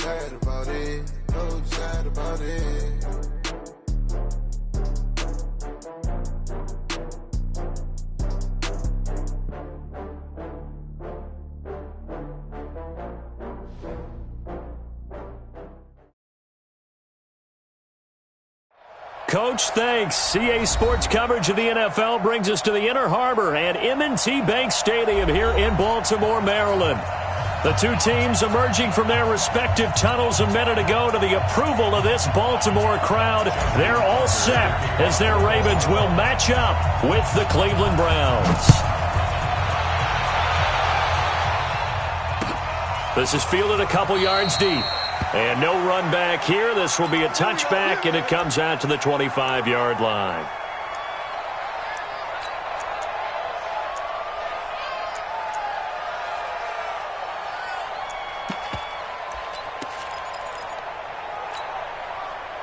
sad about it. No sad about it. Coach, thanks. CA Sports coverage of the NFL brings us to the Inner Harbor and M&T Bank Stadium here in Baltimore, Maryland. The two teams emerging from their respective tunnels a minute ago to the approval of this Baltimore crowd. They're all set as their Ravens will match up with the Cleveland Browns. This is fielded a couple yards deep. And no run back here. This will be a touchback, and it comes out to the 25-yard line.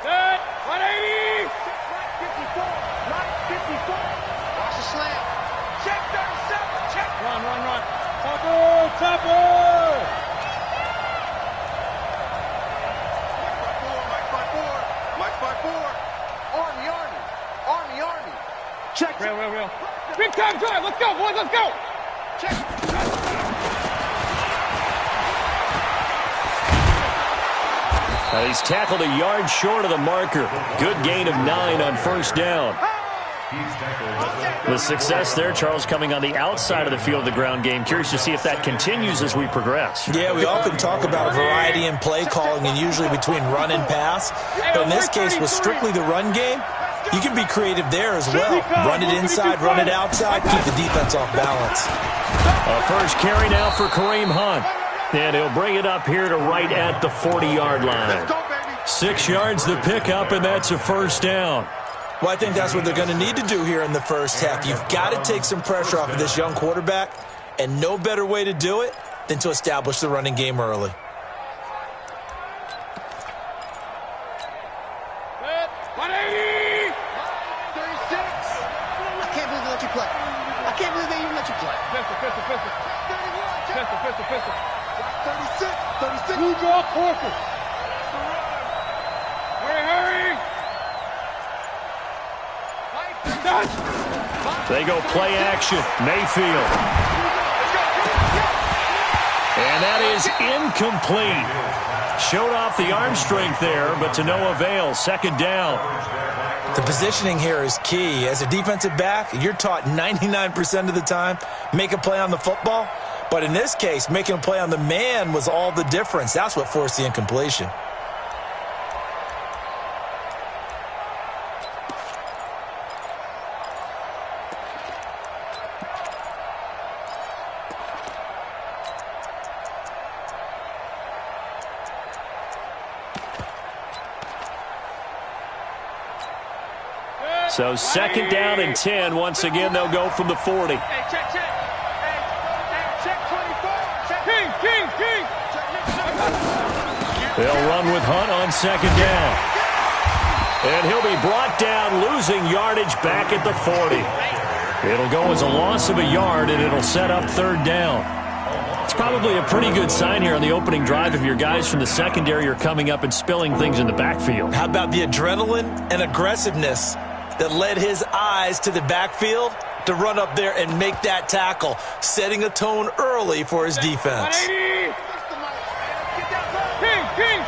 Good. 180. Right 54. Watch the slant. Check 37. Check. Run. Topper. Army. Check. Real. Big time drive. Let's go, boys. Let's go. Check. He's tackled a yard short of the marker. Good gain of 9 on first down. The success there, Charles, coming on the outside of the field of the ground game. Curious to see if that continues as we progress. Yeah, we often talk about a variety in play calling and usually between run and pass. But in this case, with strictly the run game, you can be creative there as well. Run it inside, run it outside, keep the defense off balance. A first carry now for Kareem Hunt. And he'll bring it up here to right at the 40-yard line. 6 yards the pickup, and that's a first down. Well, I think that's what they're going to need to do here in the first half. You've got to take some pressure off of this young quarterback, and no better way to do it than to establish the running game early. Good. 180. 36. I can't believe they let you play. I can't believe they even let you play. Pistol. 36. Blue draw quarter. Hurry. They go play action. Mayfield. And that is incomplete. Showed off the arm strength there, but to no avail. Second down. The positioning here is key. As a defensive back, you're taught 99% of the time, make a play on the football. But in this case, making a play on the man was all the difference. That's what forced the incompletion. So second down and 10. Once again, they'll go from the 40. Hey, check. Hey, check 24. King. They'll run with Hunt on second down. And he'll be brought down, losing yardage back at the 40. It'll go as a loss of a yard, and it'll set up third down. It's probably a pretty good sign here on the opening drive if your guys from the secondary are coming up and spilling things in the backfield. How about the adrenaline and aggressiveness that led his eyes to the backfield to run up there and make that tackle, setting a tone early for his defense. 180. King.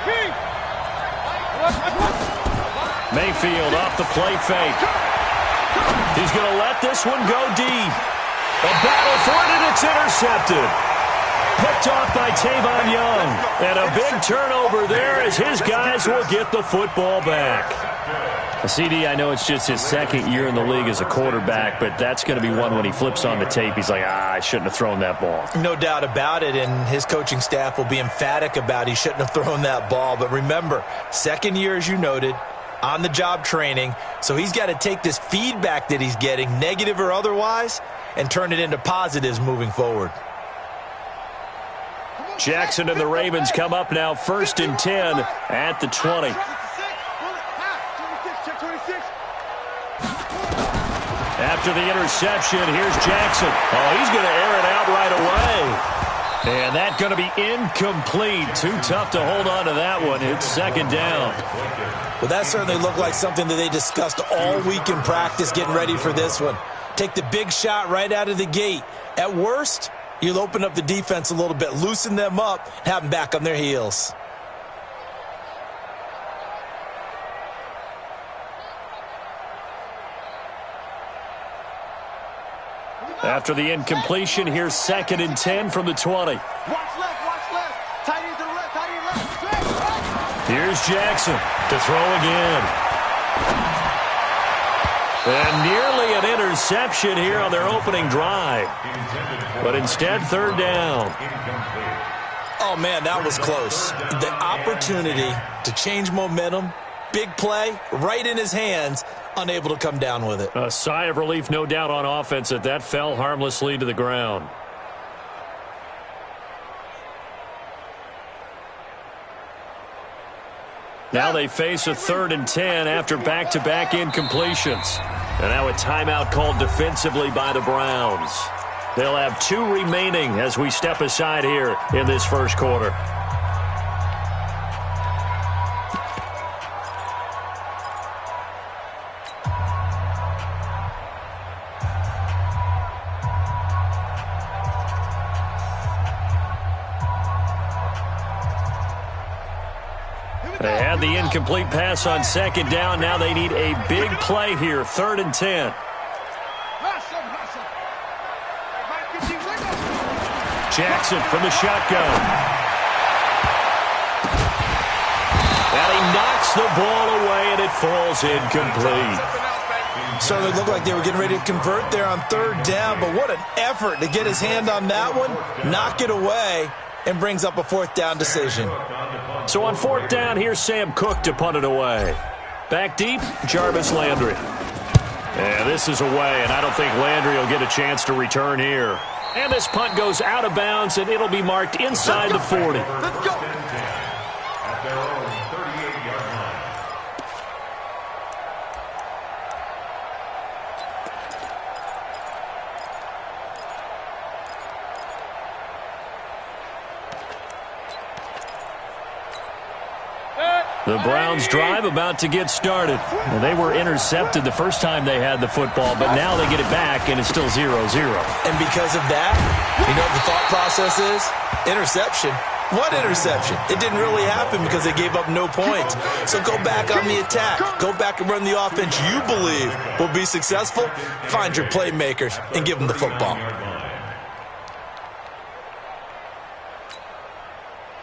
Mayfield off the play fake. He's going to let this one go deep. A battle for it, and it's intercepted. Picked off by Tavon Young. And a big turnover there as his guys will get the football back. CD, I know it's just his second year in the league as a quarterback, but that's going to be one when he flips on the tape. He's like, I shouldn't have thrown that ball. No doubt about it, and his coaching staff will be emphatic about he shouldn't have thrown that ball. But remember, second year, as you noted, on-the-job training, so he's got to take this feedback that he's getting, negative or otherwise, and turn it into positives moving forward. Jackson and the Ravens come up now first and 10 at the 20. After the interception, here's Jackson. Oh, he's going to air it out right away. And that's going to be incomplete. Too tough to hold on to that one. It's second down. Well, that certainly looked like something that they discussed all week in practice getting ready for this one. Take the big shot right out of the gate. At worst, you'll open up the defense a little bit, loosen them up, and have them back on their heels. After the incompletion, here's 2nd and 10 from the 20. Watch left. Tight end to the left, tight end left. Here's Jackson to throw again. And nearly an interception here on their opening drive. But instead, 3rd down. Oh, man, that was close. The opportunity to change momentum, big play, right in his hands, unable to come down with it. A sigh of relief, no doubt, on offense that fell harmlessly to the ground. Now they face a 3rd and 10 after back-to-back incompletions. And now a timeout called defensively by the Browns. They'll have 2 remaining as we step aside here in this first quarter. They had the incomplete pass on 2nd down. Now they need a big play here, 3rd and 10. Jackson from the shotgun. And he knocks the ball away, and it falls incomplete. Certainly looked like they were getting ready to convert there on 3rd down, but what an effort to get his hand on that one, knock it away, and brings up a 4th down decision. So on 4th down, here's Sam Cook to punt it away. Back deep, Jarvis Landry. And this is away, and I don't think Landry will get a chance to return here. And this punt goes out of bounds, and it'll be marked inside the 40. Let's go. At their own 38-yard line. The Browns drive about to get started. Well, they were intercepted the first time they had the football, but now they get it back, and it's still 0-0. And because of that, you know what the thought process is? Interception. What interception? It didn't really happen because they gave up no points. So go back on the attack. Go back and run the offense you believe will be successful. Find your playmakers and give them the football.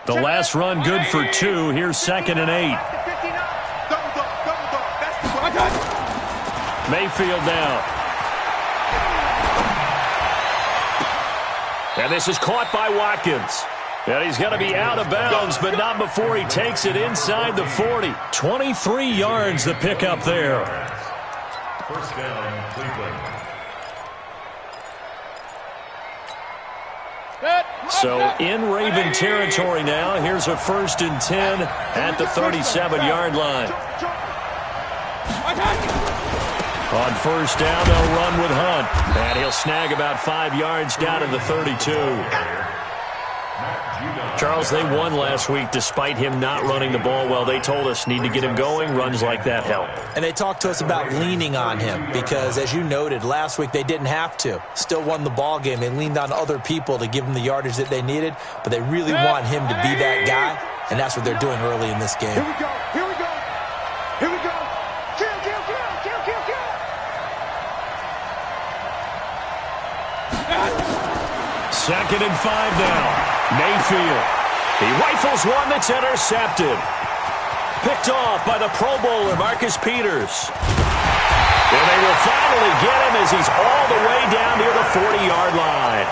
The last run good for 2. Here's 2nd and 8. Mayfield down. And this is caught by Watkins. And he's going to be out of bounds, but not before he takes it inside the 40. 23 yards the pickup there. First down, Cleveland. So in Raven territory now. Here's a 1st and 10 at the 37-yard line. On 1st down, they'll run with Hunt. And he'll snag about 5 yards down to the 32. Charles, they won last week despite him not running the ball well. They told us need to get him going. Runs like that help. And they talked to us about leaning on him because, as you noted, last week they didn't have to. Still won the ball game. They leaned on other people to give them the yardage that they needed, but they really want him to be that guy, and that's what they're doing early in this game. Here we go. Here we go. Here we go. Kill, kill, kill, kill, kill, kill. 2nd and 5 now. Mayfield. He rifles one that's intercepted. Picked off by the Pro Bowler, Marcus Peters. And they will finally get him as he's all the way down near the 40-yard line.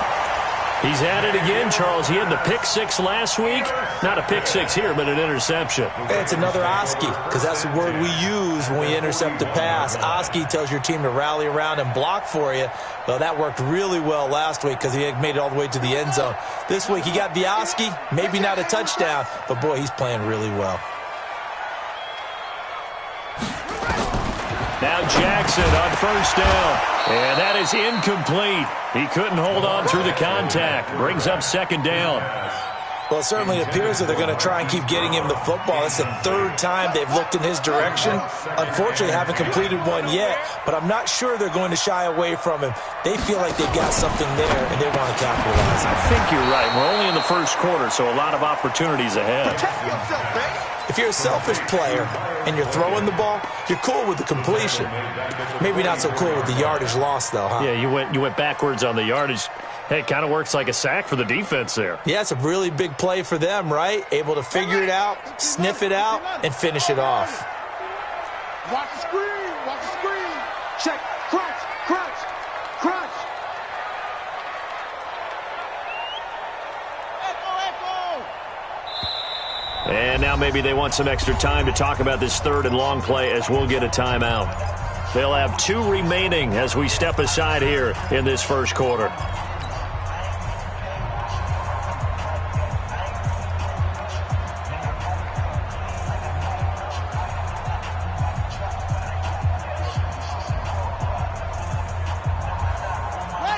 He's at it again, Charles. He had the pick 6 last week. Not a pick 6 here, but an interception. It's another Oski, because that's the word we use when we intercept a pass. Oski tells your team to rally around and block for you. Well, that worked really well last week because he made it all the way to the end zone. This week he got the Oski, maybe not a touchdown, but boy, he's playing really well. Now Jackson on first down. And that is incomplete. He couldn't hold on through the contact. Brings up second down. Well, it certainly appears that they're going to try and keep getting him the football. That's the third time they've looked in his direction. Unfortunately, haven't completed one yet, but I'm not sure they're going to shy away from him. They feel like they've got something there, and they want to capitalize. I think you're right. We're only in the first quarter, so a lot of opportunities ahead. If you're a selfish player and you're throwing the ball, you're cool with the completion. Maybe not so cool with the yardage loss, though, huh? Yeah, you went backwards on the yardage. Hey, it kind of works like a sack for the defense there. Yeah, it's a really big play for them, right? Able to figure it out, sniff it out, and finish it off. Watch the screen. Watch the screen. Check. Crunch. Crunch. Crunch. Echo. And now maybe they want some extra time to talk about this third and long play as we'll get a timeout. They'll have 2 remaining as we step aside here in this first quarter.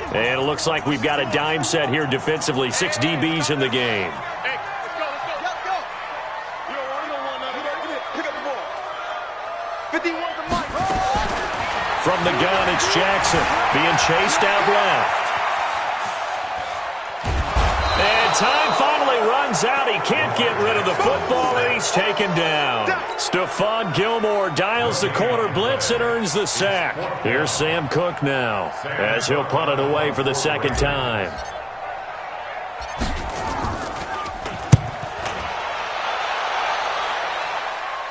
And it looks like we've got a dime set here defensively. 6 DBs in the game. Hey, let's go. You don't want nothing. Pick up the ball. 51 to Mike. From the gun, it's Jackson being chased out left. And time finally runs out. He can't get rid of the football, and he's taken down. Stephon Gilmore dials the corner blitz and earns the sack. Here's Sam Cook now as he'll punt it away for the second time.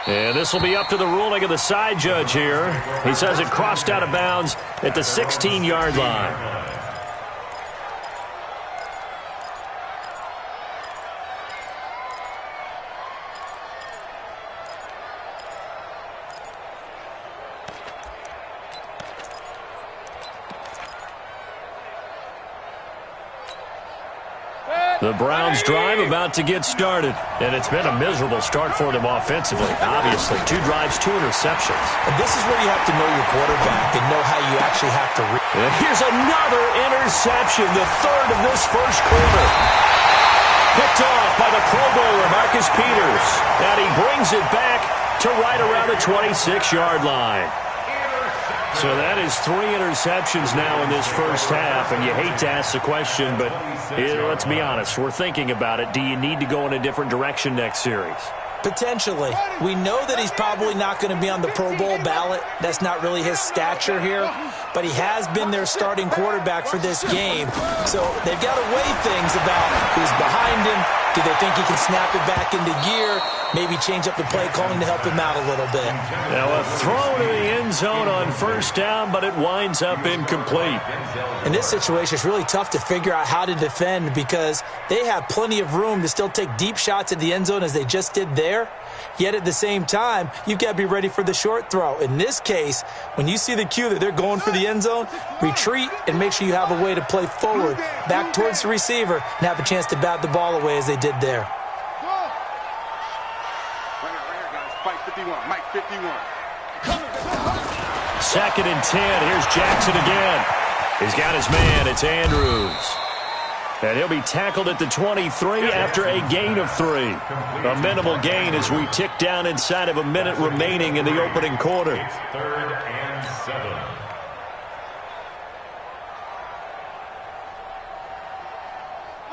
And this will be up to the ruling of the side judge here. He says it crossed out of bounds at the 16-yard line. The Browns' drive about to get started, and it's been a miserable start for them offensively. Obviously, 2 drives, 2 interceptions. And this is where you have to know your quarterback and know how you actually have to read. And here's another interception, the third of this first quarter. Picked off by the Pro Bowler, Marcus Peters. And he brings it back to right around the 26-yard line. So that is 3 interceptions now in this first half, and you hate to ask the question, but let's be honest, we're thinking about it. Do you need to go in a different direction next series? Potentially. We know that he's probably not going to be on the Pro Bowl ballot. That's not really his stature here, but he has been their starting quarterback for this game. So they've got to weigh things about who's behind him. Do they think he can snap it back into gear? Maybe change up the play calling to help him out a little bit. Now a throw to the end zone on first down, but it winds up incomplete. In this situation, it's really tough to figure out how to defend because they have plenty of room to still take deep shots at the end zone as they just did there. Yet at the same time, you've got to be ready for the short throw. In this case, when you see the cue that they're going for the end zone, retreat and make sure you have a way to play forward, back towards the receiver, and have a chance to bat the ball away as they did there. Mike 51. Mike 51. 2nd and 10. Here's Jackson again. He's got his man. It's Andrews. And he'll be tackled at the 23 after a gain of 3. A minimal gain as we tick down inside of a minute remaining in the opening quarter. 3rd and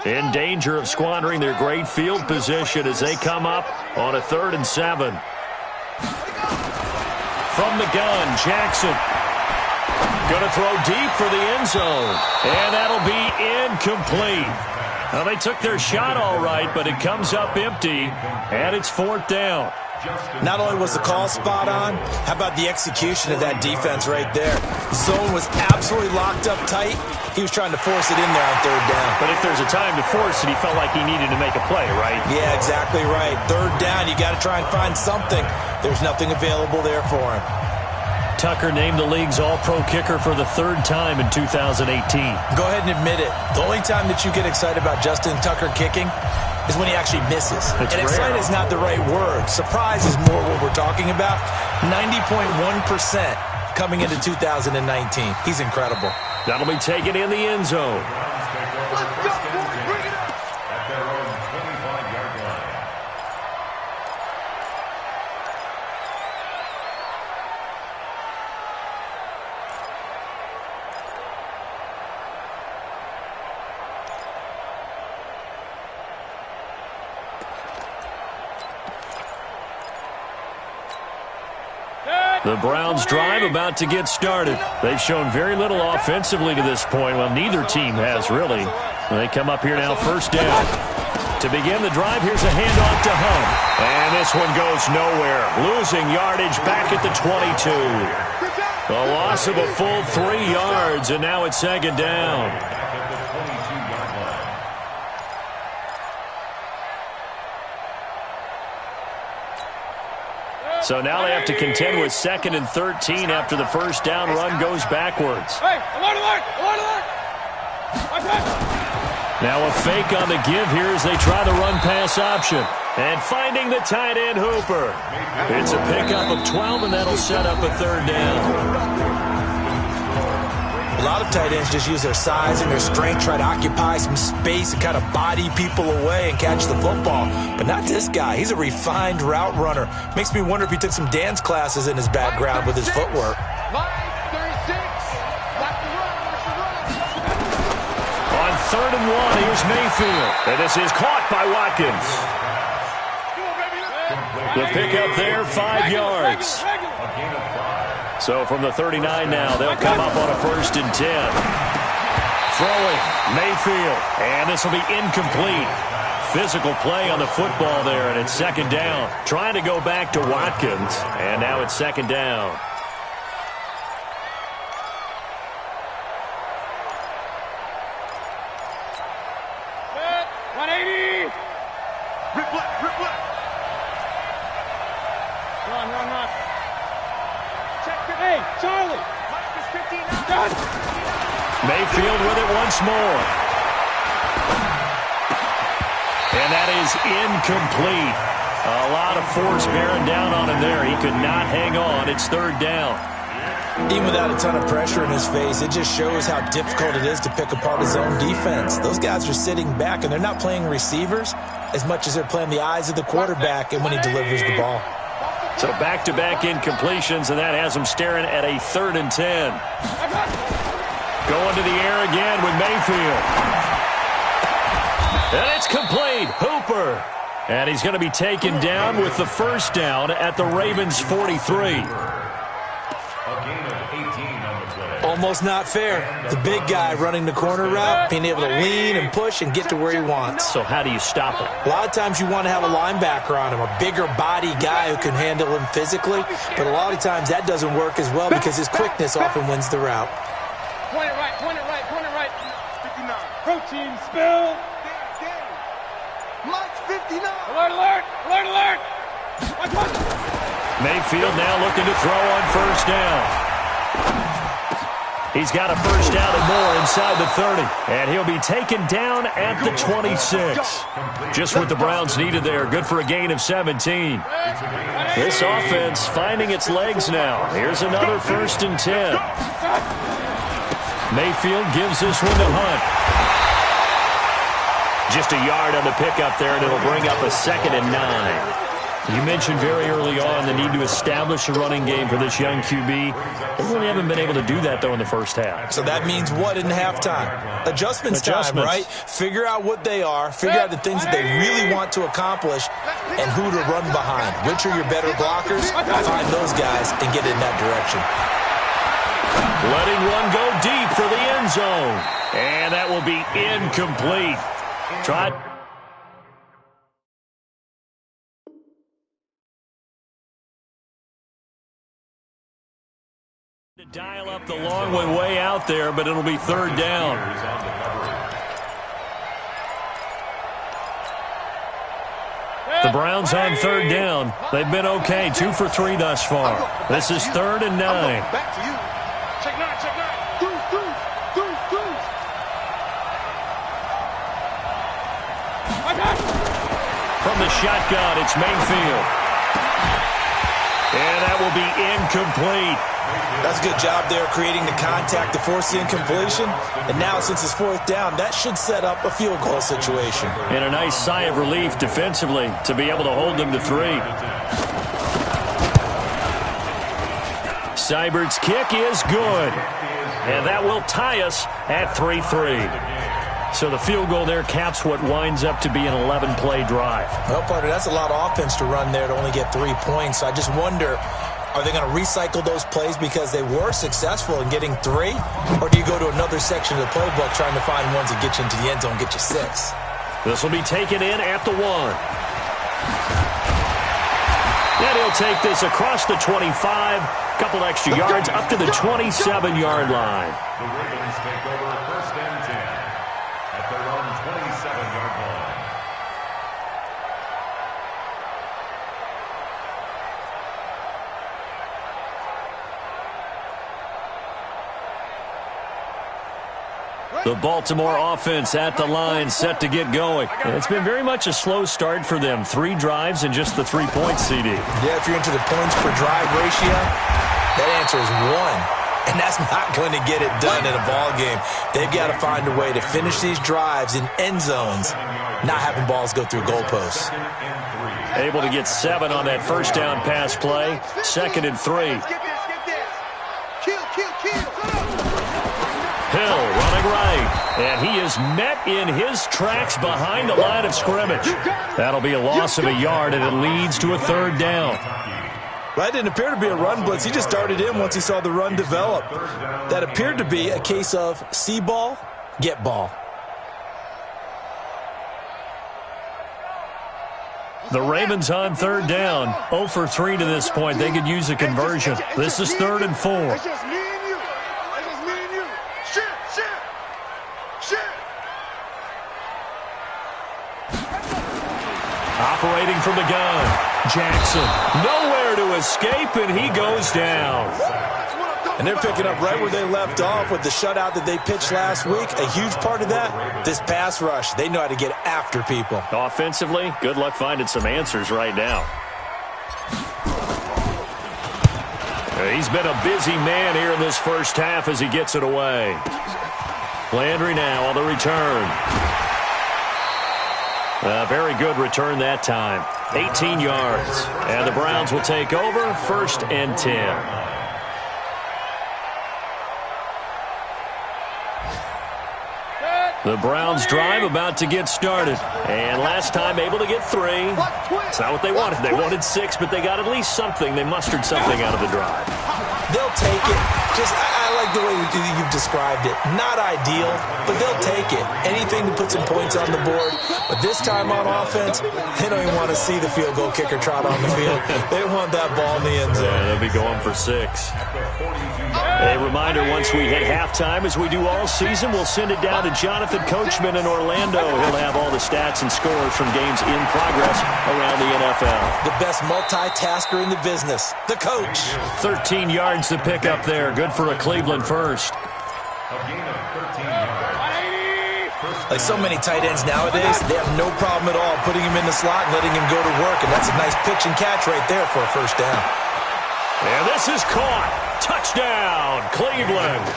7. In danger of squandering their great field position as they come up on a 3rd and 7. From the gun, Jackson. Going to throw deep for the end zone. And that'll be incomplete. Well, they took their shot all right, but it comes up empty, and it's 4th down. Not only was the call spot on, how about the execution of that defense right there? Zone was absolutely locked up tight. He was trying to force it in there on 3rd down. But if there's a time to force it, he felt like he needed to make a play, right? Yeah, exactly right. 3rd down, you got to try and find something. There's nothing available there for him. Tucker named the league's all-pro kicker for the 3rd time in 2018. Go ahead and admit it. The only time that you get excited about Justin Tucker kicking is when he actually misses. And excited is not the right word. Surprise is more what we're talking about. 90.1% coming into 2019. He's incredible. That'll be taken in the end zone. Let's go, boys. Bring it up. At their own 25-yard line. The Browns drive about to get started. They've shown very little offensively to this point. Well, neither team has, really. They come up here now, first down. To begin the drive, here's a handoff to Hunt. And this one goes nowhere. Losing yardage back at the 22. A loss of a full 3 yards, and now it's second down. So now they have to contend with 2nd and 13 after the first down run goes backwards. Hey, alert, alert, alert, alert. Now a fake on the give here as they try the run-pass option. And finding the tight end, Hooper. It's a pickup of 12, and that'll set up a third down. A lot of tight ends just use their size and their strength, try to occupy some space and kind of body people away and catch the football. But not this guy. He's a refined route runner. Makes me wonder if he took some dance classes in his background with his footwork. Line 36. Got the run. Where's the run? On 3rd and 1, here's Mayfield. And this is caught by Watkins. The pickup there, 5 yards. So from the 39 now, they'll come up on a 1st and 10. Throwing, Mayfield. And this will be incomplete. Physical play on the football there, and it's second down. Trying to go back to Watkins, and now it's second down. Set. 180. Rip left, rip left. Run, run, run. Check the A. Charlie. Mike is 59. Done. Mayfield with it once more. And that is incomplete. A lot of force bearing down on him there. He could not hang on. It's third down. Even without a ton of pressure in his face, it just shows how difficult it is to pick apart his own defense. Those guys are sitting back, and they're not playing receivers as much as they're playing the eyes of the quarterback and when he delivers the ball. So back-to-back incompletions, and that has him staring at a 3rd and 10. Going to the air again with Mayfield. And it's complete. Hooper. And he's going to be taken down with the first down at the Ravens' 43. Almost not fair. The big guy running the corner route, being able to lean and push and get to where he wants. So how do you stop him? A lot of times you want to have a linebacker on him, a bigger body guy who can handle him physically, but a lot of times that doesn't work as well because his quickness often wins the route. Point it right, point it right, point it right. 59. Protein spill. Mike's 59. Alert, alert, alert, alert. Watch, watch. Mayfield now looking to throw on first down. He's got a first down and more inside the 30. And he'll be taken down at the 26. Just what the Browns needed there. Good for a gain of 17. This offense finding its legs now. Here's another 1st and 10. Mayfield gives this one to Hunt. Just a yard on the pickup there, and it'll bring up a 2nd and 9. You mentioned very early on the need to establish a running game for this young QB. They really haven't been able to do that, though, in the first half. So that means what in halftime? Adjustments time, right? Figure out what they are, figure out the things that they really want to accomplish, and who to run behind. Which are your better blockers? Find those guys and get in that direction. Letting one go deep for the end zone. And that will be incomplete. Tried. To dial up the long one way out there, but it'll be third down. The Browns on third down. They've been okay, 2 for 3 thus far. This is 3rd and 9. Back to you. Check 9, check 9. Deuce. From the shotgun, it's Mayfield. And that will will be incomplete. That's a good job there creating the contact to force the incompletion. And now, since it's fourth down, that should set up a field goal situation. And a nice sigh of relief defensively to be able to hold them to 3. Seibert's kick is good. And that will tie us at 3-3. So the field goal there caps what winds up to be an 11-play drive. Well, partner, that's a lot of offense to run there to only get 3 points. I just wonder, are they going to recycle those plays because they were successful in getting 3? Or do you go to another section of the playbook trying to find ones that get you into the end zone and get you 6? This will be taken in at the 1. And he'll take this across the 25. Couple extra yards up to the 27-yard line. The Ravens take over first and 10 at their own 27-yard line. The Baltimore offense at the line, set to get going. And it's been very much a slow start for them. 3 drives and just the 3 points, CD. Yeah, if you're into the points per drive ratio, that answer is 1. And that's not going to get it done in a ball game. They've got to find a way to finish these drives in end zones, not having balls go through goalposts. Able to get 7 on that first down pass play. 2nd and 3. Get this. Kill. Hill running right, and he is met in his tracks behind the line of scrimmage. That'll be a loss of a yard, and it leads to a 3rd down. That didn't appear to be a run blitz. He just darted in once he saw the run develop. That appeared to be a case of see ball, get ball. The Ravens on 3rd down. 0 for 3 to this point. They could use a conversion. This is 3rd and 4. It's just me and you. Shit. Operating from the gun. Jackson nowhere to escape, and he goes down. And they're picking up right where they left off with the shutout that they pitched last week. A huge part of that, this pass rush. They know how to get after people. Offensively, good luck finding some answers right now. He's been a busy man here in this first half as he gets it away. Landry now on the return. A very good return that time. 18 yards. And the Browns will take over 1st and 10. The Browns drive about to get started. And last time able to get 3. It's not what they wanted. They wanted 6, but they got at least something. They mustered something out of the drive. They'll take it. I like the way you've described it. Not ideal, but they'll take it. Anything to put some points on the board. But this time on offense, they don't even want to see the field goal kicker trot on the field. They want that ball in the end zone. Yeah, they'll be going for 6. A reminder, once we hit halftime, as we do all season, we'll send it down to Jonathan Coachman in Orlando. He'll have all the stats and scores from games in progress around the NFL. The best multitasker in the business, the coach. 13 yards to pick up there. Good for a Cleveland first. A gain of 13 yards. Like so many tight ends nowadays, they have no problem at all putting him in the slot and letting him go to work. And that's a nice pitch and catch right there for a first down. And this is caught. Touchdown, Cleveland.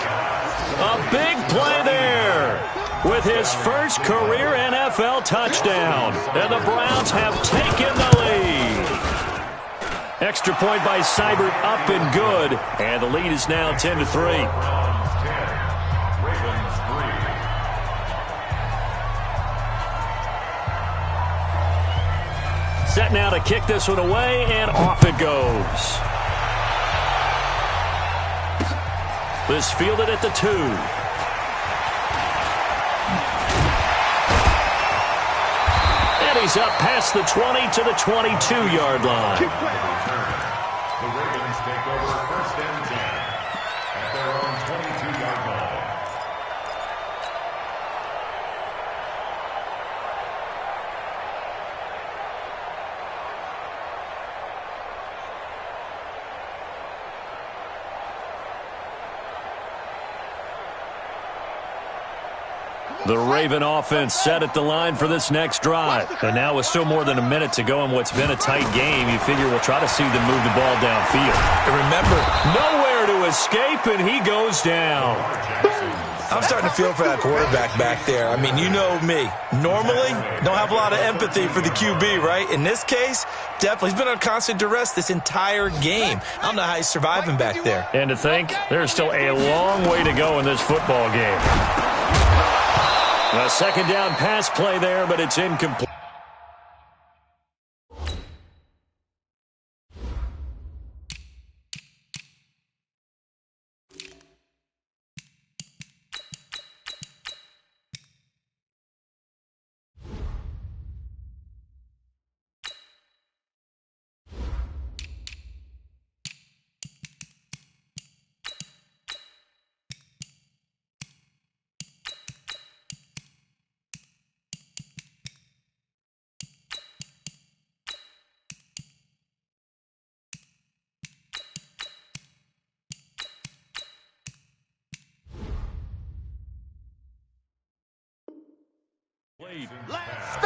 A big play there with his first career NFL touchdown. And the Browns have taken the lead. Extra point by Seibert, up and good. And the lead is now 10-3. Ravens 3. Set now to kick this one away, and off it goes. This fielded at the 2. And he's up past the 20 to the 22-yard line. The Ravens take over first and 10 at their own 22-yard line. The Raven offense set at the line for this next drive. And now with still more than a minute to go in what's been a tight game, you figure we'll try to see them move the ball downfield. And remember, nowhere to escape, and he goes down. I'm starting to feel for that quarterback back there. I mean, you know me. Normally, don't have a lot of empathy for the QB, right? In this case, definitely. He's been on constant duress this entire game. I don't know how he's surviving back there. And to think, there's still a long way to go in this football game. A second down pass play there, but it's incomplete.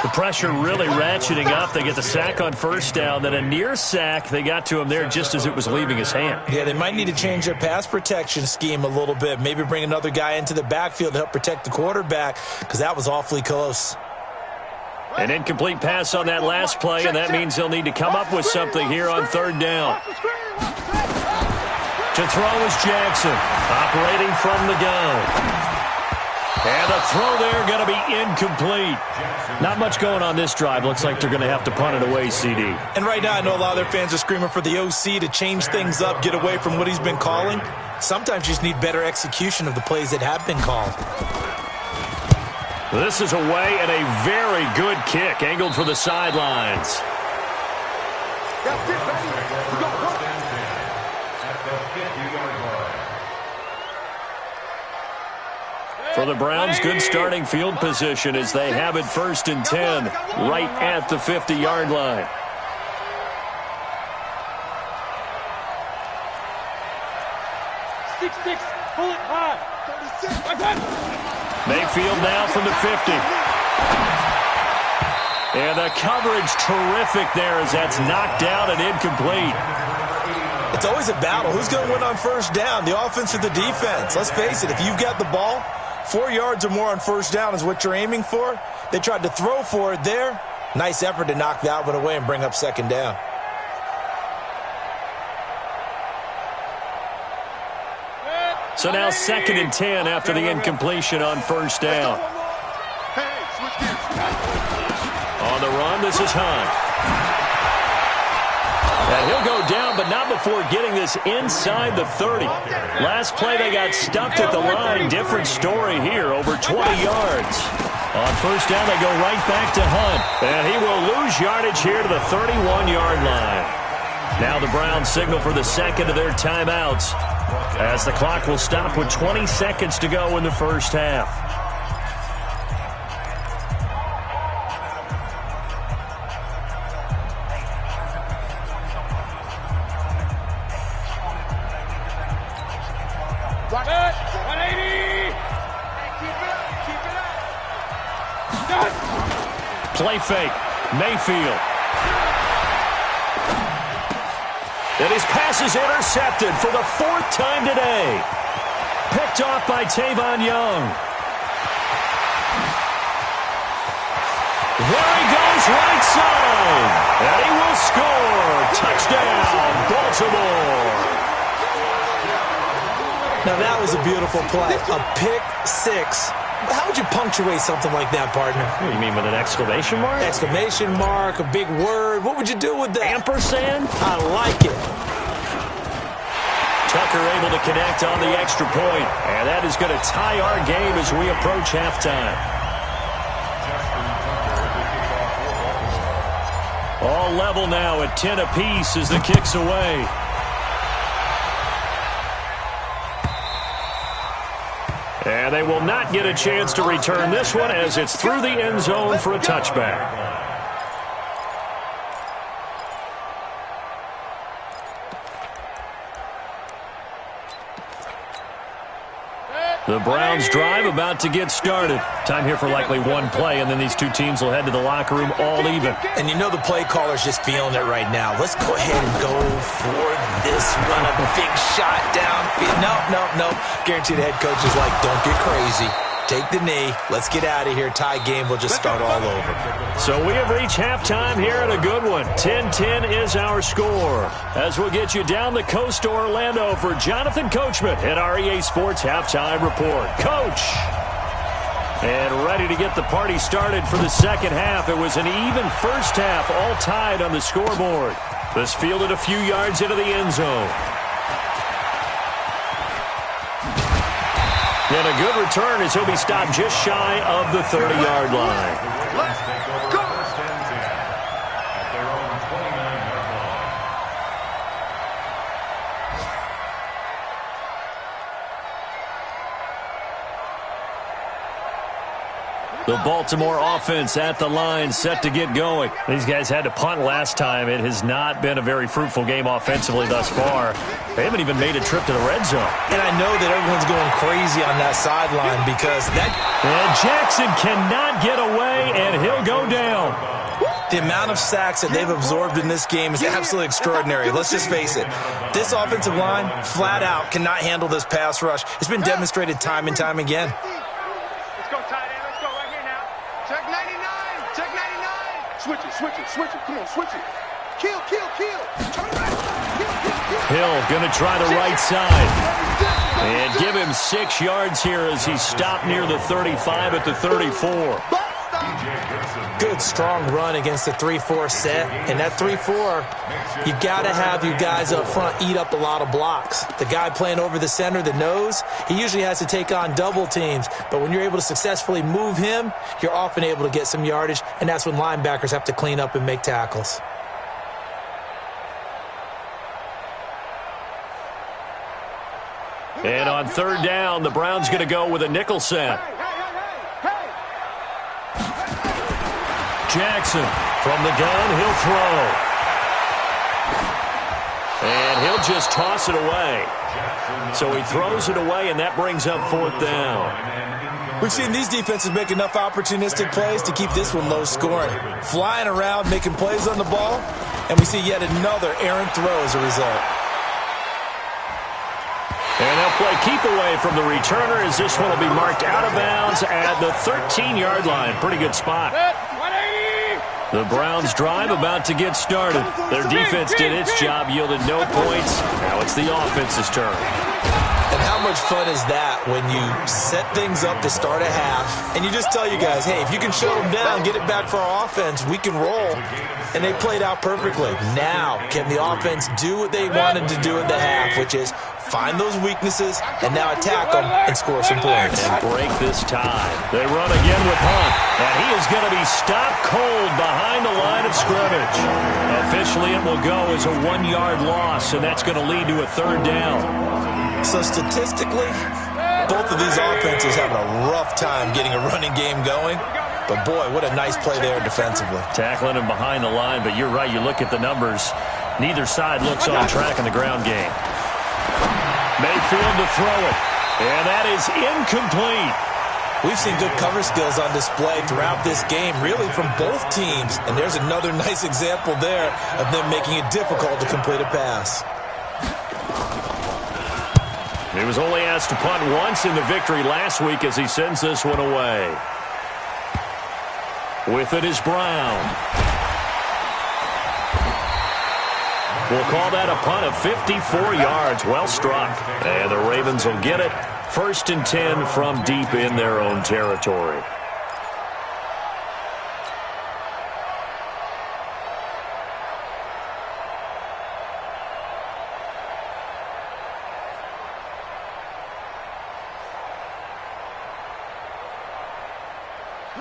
The pressure really ratcheting up. They get the sack on first down, then a near sack. They got to him there just as it was leaving his hand. Yeah, they might need to change their pass protection scheme a little bit. Maybe bring another guy into the backfield to help protect the quarterback, because that was awfully close. An incomplete pass on that last play, and that means they'll need to come up with something here on third down. To throw is Jackson, operating from the gun. And the throw there going to be incomplete. Not much going on this drive. Looks like they're going to have to punt it away, CD. And right now I know a lot of their fans are screaming for the OC to change things up, get away from what he's been calling. Sometimes you just need better execution of the plays that have been called. This is away and a very good kick, angled for the sidelines. That's it, baby. We got one. At the 50-yard line. For the Browns, good starting field position as they have it 1st and 10, right at the 50-yard line. Six, pull it high. 36. Mayfield now from the 50. And the coverage terrific there as that's knocked out and incomplete. It's always a battle. Who's going to win on first down, the offense or the defense? Let's face it, if you've got the ball, 4 yards or more on first down is what you're aiming for. They tried to throw for it there. Nice effort to knock that one away and bring up second down. So now 2nd and 10 after the incompletion on first down. On the run, this is Hunt. And he'll go down, but not before getting this inside the 30. Last play, they got stuffed at the line. Different story here, over 20 yards. On first down, they go right back to Hunt. And he will lose yardage here to the 31-yard line. Now the Browns signal for the second of their timeouts, as the clock will stop with 20 seconds to go in the first half. Play fake. Mayfield. And his pass is intercepted for the 4th time today. Picked off by Tavon Young. There he goes, right side. And he will score. Touchdown, Baltimore. Now that was a beautiful play. A pick six. How would you punctuate something like that, partner? What do you mean, with an exclamation mark? Exclamation mark, a big word. What would you do with that? Ampersand? I like it. Tucker able to connect on the extra point. And that is going to tie our game as we approach halftime. All level now at 10 apiece as the kick's away. And they will not get a chance to return this one as it's through the end zone for a touchback. The Browns drive about to get started. Time here for likely one play, and then these two teams will head to the locker room all even. And you know the play caller's just feeling it right now. Let's go ahead and go for this run. A big shot downfield. No. Guaranteed the head coach is like, don't get crazy. Take the knee. Let's get out of here. Tie game will just start all over. So we have reached halftime here at a good one. 10-10 is our score. As we'll get you down the coast to Orlando for Jonathan Coachman at our EA Sports Halftime Report. Coach! And ready to get the party started for the second half. It was an even first half, all tied on the scoreboard. This fielded a few yards into the end zone. And a good return as he'll be stopped just shy of the 30-yard line. The Baltimore offense at the line, set to get going. These guys had to punt last time. It has not been a very fruitful game offensively thus far. They haven't even made a trip to the red zone. And I know that everyone's going crazy on that sideline because that... And Jackson cannot get away, and he'll go down. The amount of sacks that they've absorbed in this game is absolutely extraordinary. Let's just face it. This offensive line, flat out, cannot handle this pass rush. It's been demonstrated time and time again. Switch it. Come on, switch it. Kill. Turn right. Kill. Hill going to try the right side. And give him 6 yards here as he's stopped near the 35 at the 34. Good, strong run against the 3-4 set. And that 3-4, you got to have your guys up front eat up a lot of blocks. The guy playing over the center, the nose, he usually has to take on double teams. But when you're able to successfully move him, you're often able to get some yardage, and that's when linebackers have to clean up and make tackles. And on third down, the Browns going to go with a nickel set. Jackson from the gun, he'll throw. And he'll just toss it away. So he throws it away, and that brings up fourth down. We've seen these defenses make enough opportunistic plays to keep this one low scoring. Flying around, making plays on the ball, and we see yet another errant throw as a result. And they'll play keep away from the returner as this one will be marked out of bounds at the 13-yard line. Pretty good spot. The Browns drive about to get started. Their defense did its job, yielded no points. Now it's the offense's turn. And how much fun is that when you set things up to start a half, and you just tell you guys, hey, if you can shut them down, get it back for our offense, we can roll. And they played out perfectly. Now, can the offense do what they wanted to do at the half, which is find those weaknesses and now attack them and score some points. And break this tie. They run again with Hunt, and he is going to be stopped cold behind the line of scrimmage. Officially, it will go as a 1-yard loss, and that's going to lead to a third down. So statistically, both of these offenses having a rough time getting a running game going. But, boy, what a nice play there defensively. Tackling him behind the line, but you're right. You look at the numbers. Neither side looks on track in the ground game. Mayfield to throw it. And that is incomplete. We've seen good cover skills on display throughout this game, really from both teams. And there's another nice example there of them making it difficult to complete a pass. He was only asked to punt once in the victory last week as he sends this one away. With it is Brown. We'll call that a punt of 54 yards. Well struck. And the Ravens will get it. 1st and 10 from deep in their own territory.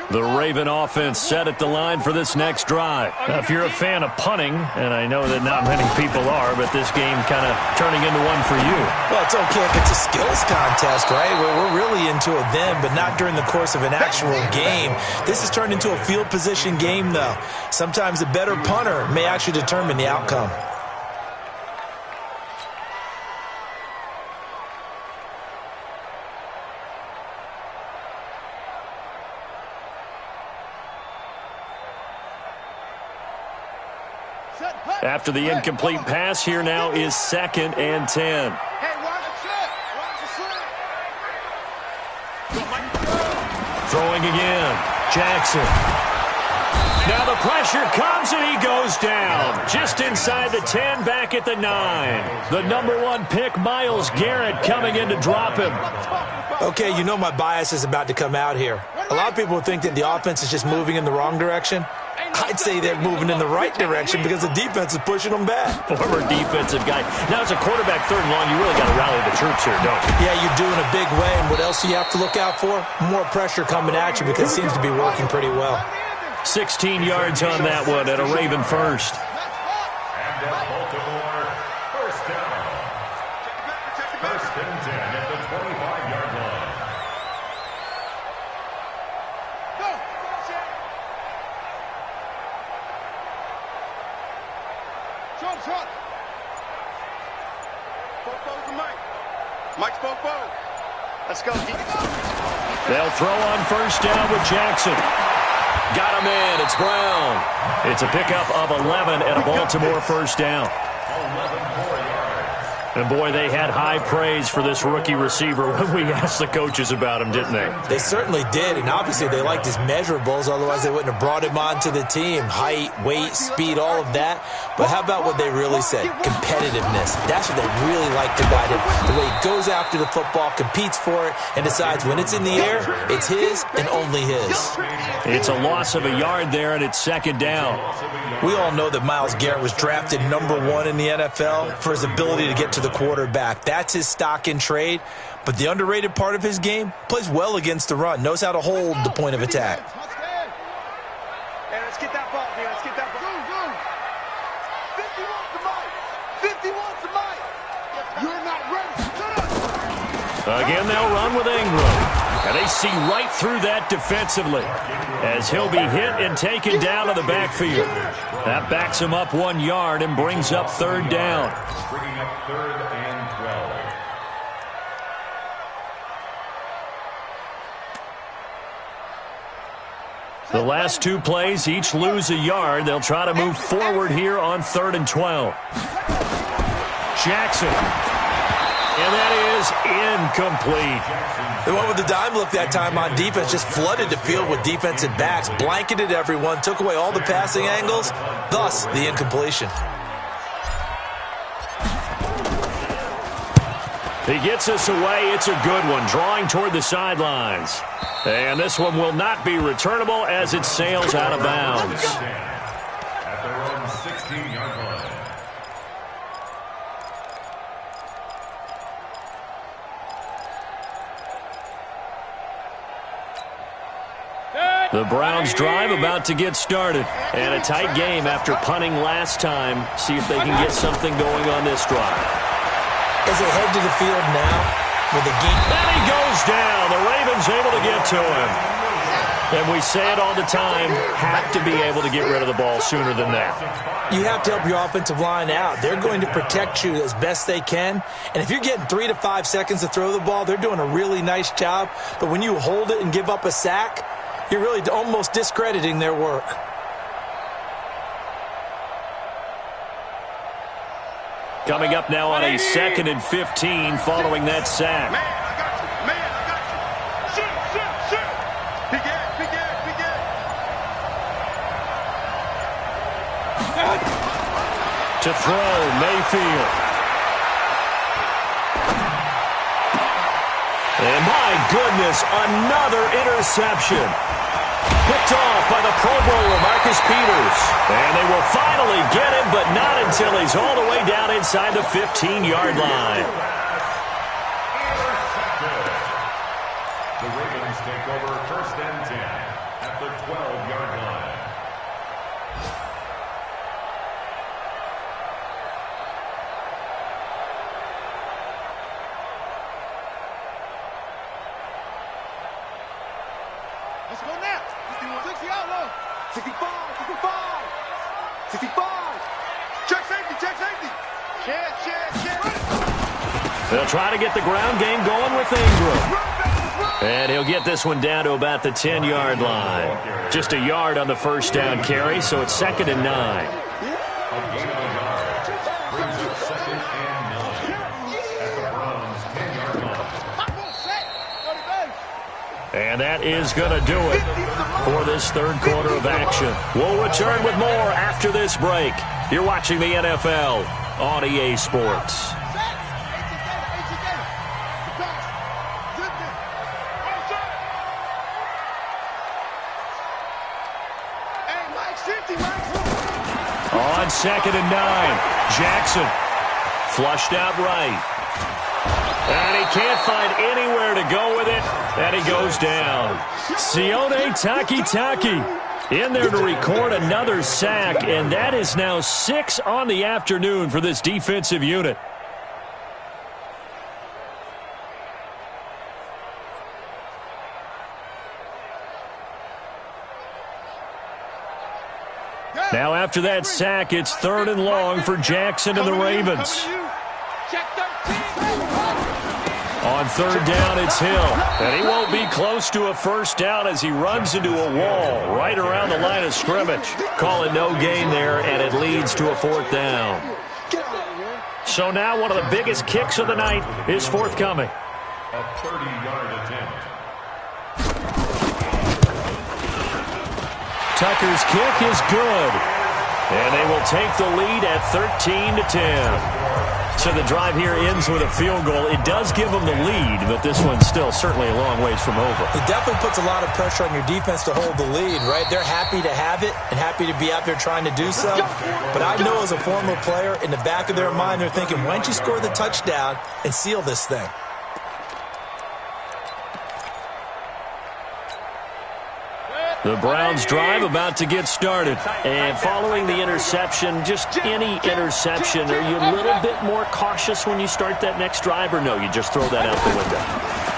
The Raven offense set at the line for this next drive. Now, if you're a fan of punting, and I know that not many people are, but this game kind of turning into one for you. Well, it's okay if it's a skills contest, right? We're really into it then, but not during the course of an actual game. This has turned into a field position game, though. Sometimes the better punter may actually determine the outcome. After the incomplete pass, here now is 2nd and 10. Throwing again. Jackson. Now the pressure comes and he goes down. Just inside the 10, back at the 9. The number 1 pick, Myles Garrett, coming in to drop him. Okay, you know my bias is about to come out here. A lot of people think that the offense is just moving in the wrong direction. I'd say they're moving in the right direction because the defense is pushing them back. Former defensive guy. Now, as a quarterback, 3rd and long, you really got to rally the troops here, don't you? Yeah, you're doing a big way, and what else do you have to look out for? More pressure coming at you because it seems to be working pretty well. 16 yards on that one at a Raven first. And Baltimore, first down. 1st and 10 at the 25-yard line. Shot. Bo's the Mike. Mike's Bo. Let's go. They'll throw on first down with Jackson. Got him in. It's Brown. It's a pickup of 11 and a Baltimore first down. 11 yards. And, boy, they had high praise for this rookie receiver when we asked the coaches about him, didn't they? They certainly did, and obviously they liked his measurables, otherwise they wouldn't have brought him onto the team. Height, weight, speed, all of that. But how about what they really said? Competitiveness. That's what they really liked about him. The way he goes after the football, competes for it, and decides when it's in the air, it's his and only his. It's a loss of a yard there, and it's 2nd down. We all know that Myles Garrett was drafted number 1 in the NFL for his ability to get to the quarterback. That's his stock in trade. But the underrated part of his game, plays well against the run, knows how to hold the point of attack. Hey, let's get that ball, man. Let's get that ball. 50 wants the mic. 50 wants the mic. You're not ready. Shut up. Again, they'll run with Ingram. And they see right through that defensively as he'll be hit and taken down to the backfield. That backs him up 1 yard and brings up 3rd down. Bringing up 3rd and 12. The last 2 plays each lose a yard. They'll try to move forward here on 3rd and 12. Jackson. And that is incomplete. They went with the dime look that time on defense, just flooded the field with defensive backs, blanketed everyone, took away all the passing angles, thus the incompletion. He gets us away. It's a good one, drawing toward the sidelines. And this one will not be returnable as it sails out of bounds. At their own 16-yard line. The Browns drive about to get started. And a tight game after punting last time. See if they can get something going on this drive. As they head to the field now, with the game. And he goes down. The Ravens able to get to him. And we say it all the time, have to be able to get rid of the ball sooner than that. You have to help your offensive line out. They're going to protect you as best they can. And if you're getting 3 to 5 seconds to throw the ball, they're doing a really nice job. But when you hold it and give up a sack, you're really almost discrediting their work. Coming up now on a 2nd and 15 following that sack. Man, I got you. Shoot. Big air. To throw, Mayfield. And my goodness, another interception. Picked off by the Pro Bowler, Marcus Peters. And they will finally get him, but not until he's all the way down inside the 15-yard line. The Ravens take over 1st and 10 at the 12-yard line. Let's go now. 60 out low. 65. Check safety. Check. They'll try to get the ground game going with Ingram. And he'll get this one down to about the 10-yard line. Just a yard on the first down carry, so it's 2nd and 9. A gain of a yard. 2nd and 9 at the Browns' 10-yard line. And that is going to do it for this third quarter of action. We'll return with more after this break. You're watching the NFL on EA Sports. On 2nd and 9, Jackson flushed out right. And he can't find anywhere to go with it, and he goes down. Sione Takitaki in there to record another sack, and that is now 6 on the afternoon for this defensive unit. Now after that sack, it's 3rd and long for Jackson and the Ravens. On 3rd down, it's Hill. And he won't be close to a first down as he runs into a wall right around the line of scrimmage. Calling no gain there, and it leads to a 4th down. So now one of the biggest kicks of the night is forthcoming. A 30-yard attempt. Tucker's kick is good. And they will take the lead at 13-10. So the drive here ends with a field goal. It does give them the lead, but this one's still certainly a long ways from over. It definitely puts a lot of pressure on your defense to hold the lead, right? They're happy to have it and happy to be out there trying to do so. But I know as a former player, in the back of their mind, they're thinking, why don't you score the touchdown and seal this thing? The Browns drive about to get started. And following the interception, just any interception, are you a little bit more cautious when you start that next drive, or no, you just throw that out the window?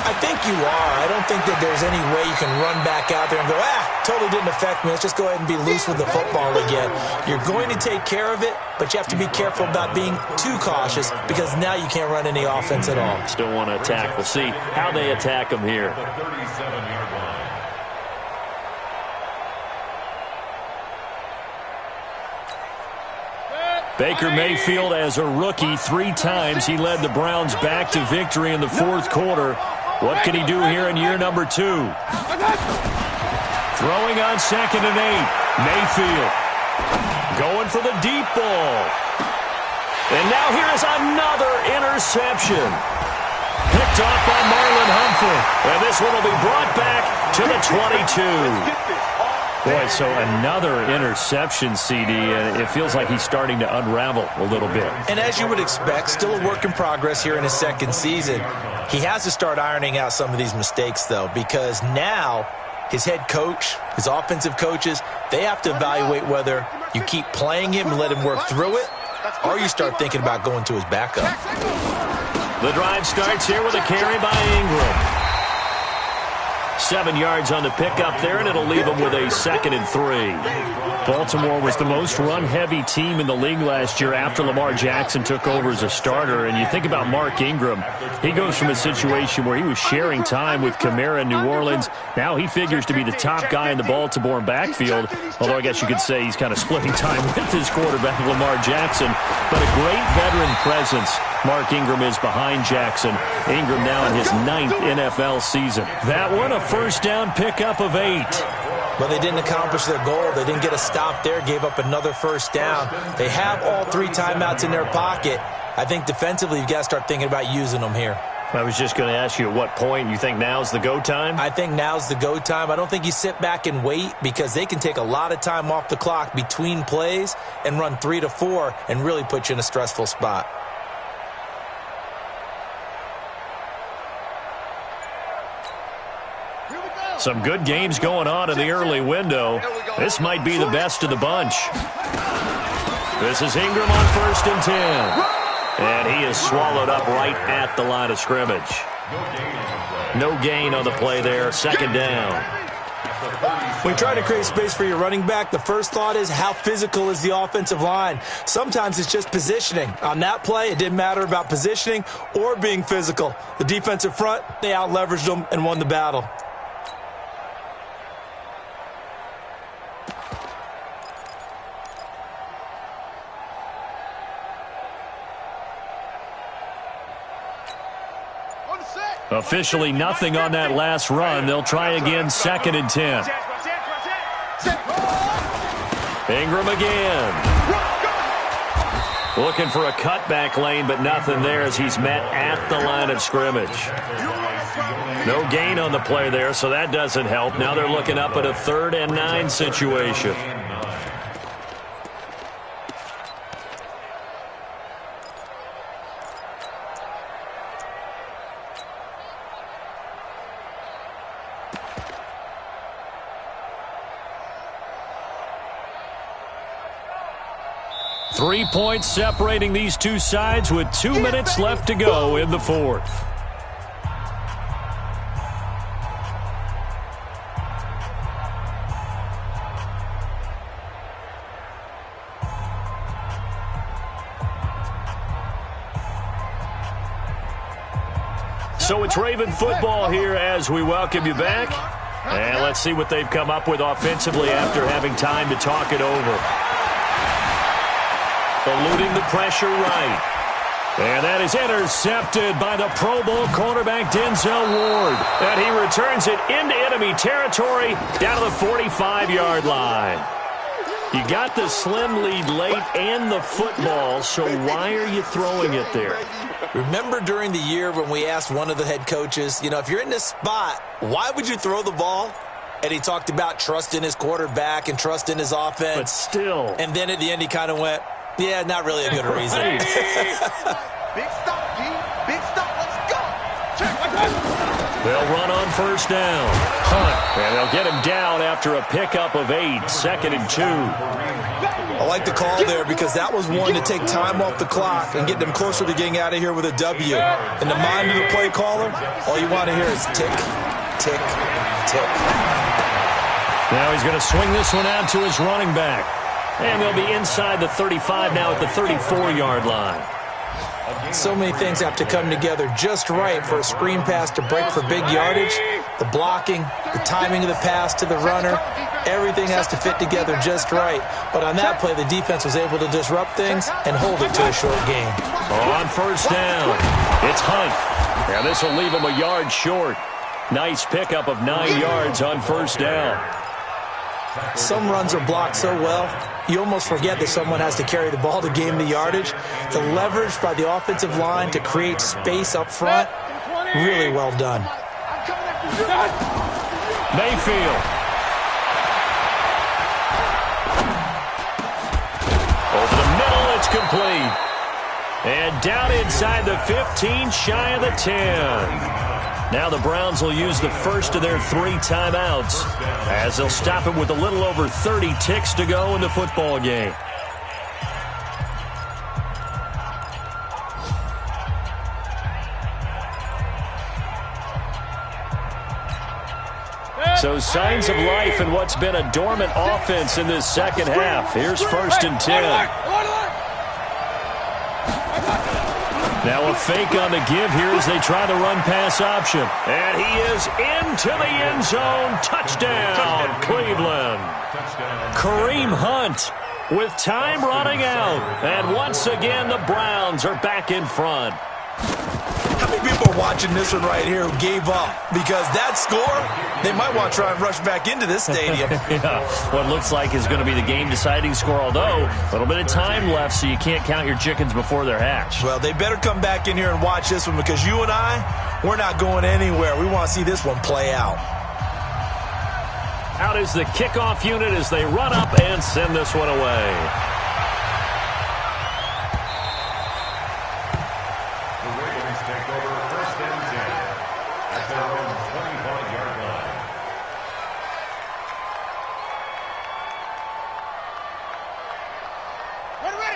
I think you are. I don't think that there's any way you can run back out there and go, totally didn't affect me. Let's just go ahead and be loose with the football again. You're going to take care of it, but you have to be careful about being too cautious because now you can't run any offense at all. Still want to attack. We'll see how they attack them here. The 37-yard line. Baker Mayfield, as a rookie, 3 times he led the Browns back to victory in the 4th quarter. What can he do here in year number 2? Throwing on 2nd and 8. Mayfield going for the deep ball. And now here's another interception. Picked off by Marlon Humphrey. And this one will be brought back to the 22. Boy, so another interception, CD, and it feels like he's starting to unravel a little bit. And as you would expect, still a work in progress here in his 2nd season. He has to start ironing out some of these mistakes, though, because now his head coach, his offensive coaches, they have to evaluate whether you keep playing him and let him work through it, or you start thinking about going to his backup. The drive starts here with a carry by Ingram. 7 yards on the pickup there, and it'll leave them with a 2nd and 3. Baltimore was the most run-heavy team in the league last year after Lamar Jackson took over as a starter. And you think about Mark Ingram, he goes from a situation where he was sharing time with Kamara in New Orleans. Now he figures to be the top guy in the Baltimore backfield, although I guess you could say he's kind of splitting time with his quarterback, Lamar Jackson. But a great veteran presence. Mark Ingram is behind Jackson. Ingram now in his 9th NFL season. That one, a first down pickup of 8. But they didn't accomplish their goal. They didn't get a stop there, gave up another first down. They have all 3 timeouts in their pocket. I think defensively you've got to start thinking about using them here. I was just going to ask you at what point you think now's the go time? I think now's the go time. I don't think you sit back and wait because they can take a lot of time off the clock between plays and run 3 to 4 and really put you in a stressful spot. Some good games going on in the early window. This might be the best of the bunch. This is Ingram on 1st and 10. And he is swallowed up right at the line of scrimmage. No gain on the play there. 2nd down. When you try to create space for your running back, the first thought is how physical is the offensive line. Sometimes it's just positioning. On that play, it didn't matter about positioning or being physical. The defensive front, they out-leveraged them and won the battle. Officially nothing on that last run. They'll try again, 2nd and 10. Ingram again. Looking for a cutback lane, but nothing there as he's met at the line of scrimmage. No gain on the play there, so that doesn't help. Now they're looking up at a 3rd and 9 situation. Three points separating these two sides with 2 minutes left to go in the 4th. So it's Raven football here as we welcome you back. And let's see what they've come up with offensively after having time to talk it over. Eluding the pressure right. And that is intercepted by the Pro Bowl cornerback Denzel Ward. And he returns it into enemy territory down to the 45-yard line. You got the slim lead late and the football, so why are you throwing it there? Remember during the year when we asked one of the head coaches, if you're in this spot, why would you throw the ball? And he talked about trust in his quarterback and trust in his offense. But still. And then at the end he kind of went, yeah, not really a good reason. Big stop, G. Big stop. Let's go. They'll run on 1st down. Hunt. And they'll get him down after a pickup of 8. 2nd and 2. I like the call there because that was one to take time off the clock and get them closer to getting out of here with a W. In the mind of the play caller, all you want to hear is tick, tick, tick. Now he's going to swing this one out to his running back. And they'll be inside the 35 now at the 34-yard line. So many things have to come together just right for a screen pass to break for big yardage. The blocking, the timing of the pass to the runner, everything has to fit together just right. But on that play, the defense was able to disrupt things and hold it to a short game. On 1st down, it's Hunt. Now this will leave him a yard short. Nice pickup of 9 yards on 1st down. Some runs are blocked so well, you almost forget that someone has to carry the ball to gain the yardage. The leverage by the offensive line to create space up front, really well done. Mayfield. Over the middle, it's complete. And down inside the 15, shy of the 10. Now the Browns will use the first of their 3 timeouts as they'll stop it with a little over 30 ticks to go in the football game. So signs of life in what's been a dormant offense in this second half. Here's 1st and 10. Now a fake on the give here as they try the run-pass option. And he is into the end zone. Touchdown, Cleveland. Kareem Hunt with time running out. And once again, the Browns are back in front. How many people are watching this one right here who gave up? Because that score, they might want to try and rush back into this stadium. Yeah, what looks like is going to be the game-deciding score, although a little bit of time left, so you can't count your chickens before they're hatched. Well, they better come back in here and watch this one because you and I, we're not going anywhere. We want to see this one play out. Out is the kickoff unit as they run up and send this one away.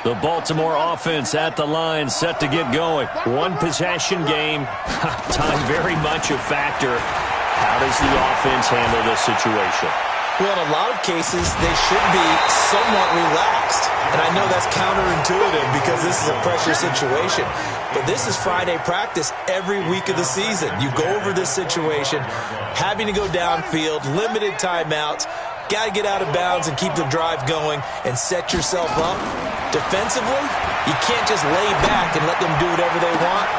The Baltimore offense at the line, set to get going. One possession game. Time very much a factor. How does the offense handle this situation? Well, in a lot of cases, they should be somewhat relaxed. And I know that's counterintuitive because this is a pressure situation. But this is Friday practice every week of the season. You go over this situation, having to go downfield, limited timeouts, got to get out of bounds and keep the drive going and set yourself up. Defensively, You can't just lay back and let them do whatever they want.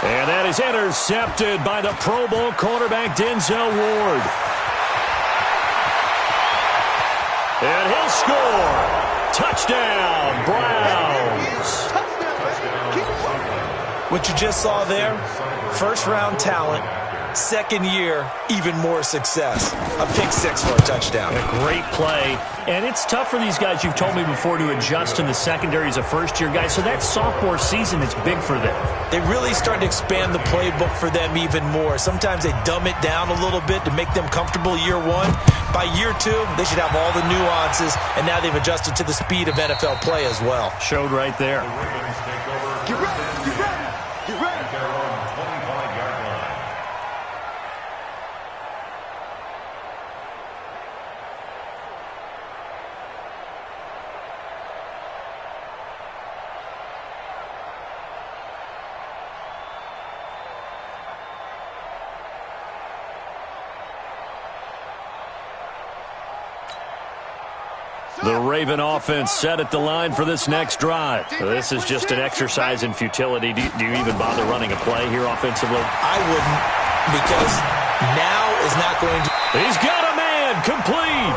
And that is intercepted by the Pro Bowl cornerback Denzel Ward. And he'll score. Touchdown, Browns. What you just saw there, first-round talent, second year, even more success. A pick six for a touchdown. A great play. And it's tough for these guys, you've told me before, to adjust in the secondary as a first-year guy. So that sophomore season is big for them. They really start to expand the playbook for them even more. Sometimes they dumb it down a little bit to make them comfortable year one. By year two, they should have all the nuances, and now they've adjusted to the speed of NFL play as well. Showed right there. Get ready, get ready, get ready. At their own 25-yard line. The Raven offense set at the line for this next drive. This is just an exercise in futility. Do you even bother running a play here offensively? I wouldn't, because now is not going to... He's got a man, complete.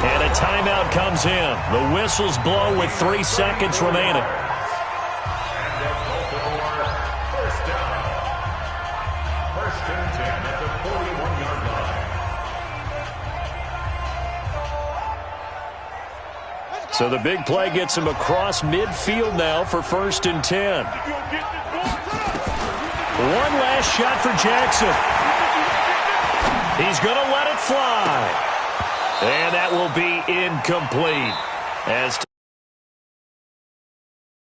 And a timeout comes in. The whistles blow with 3 seconds remaining. And they'll go for first down. First and 10 at the 41-yard line. So the big play gets him across midfield now for first and 10. One last shot for Jackson. He's going to let it fly. And that will be incomplete. As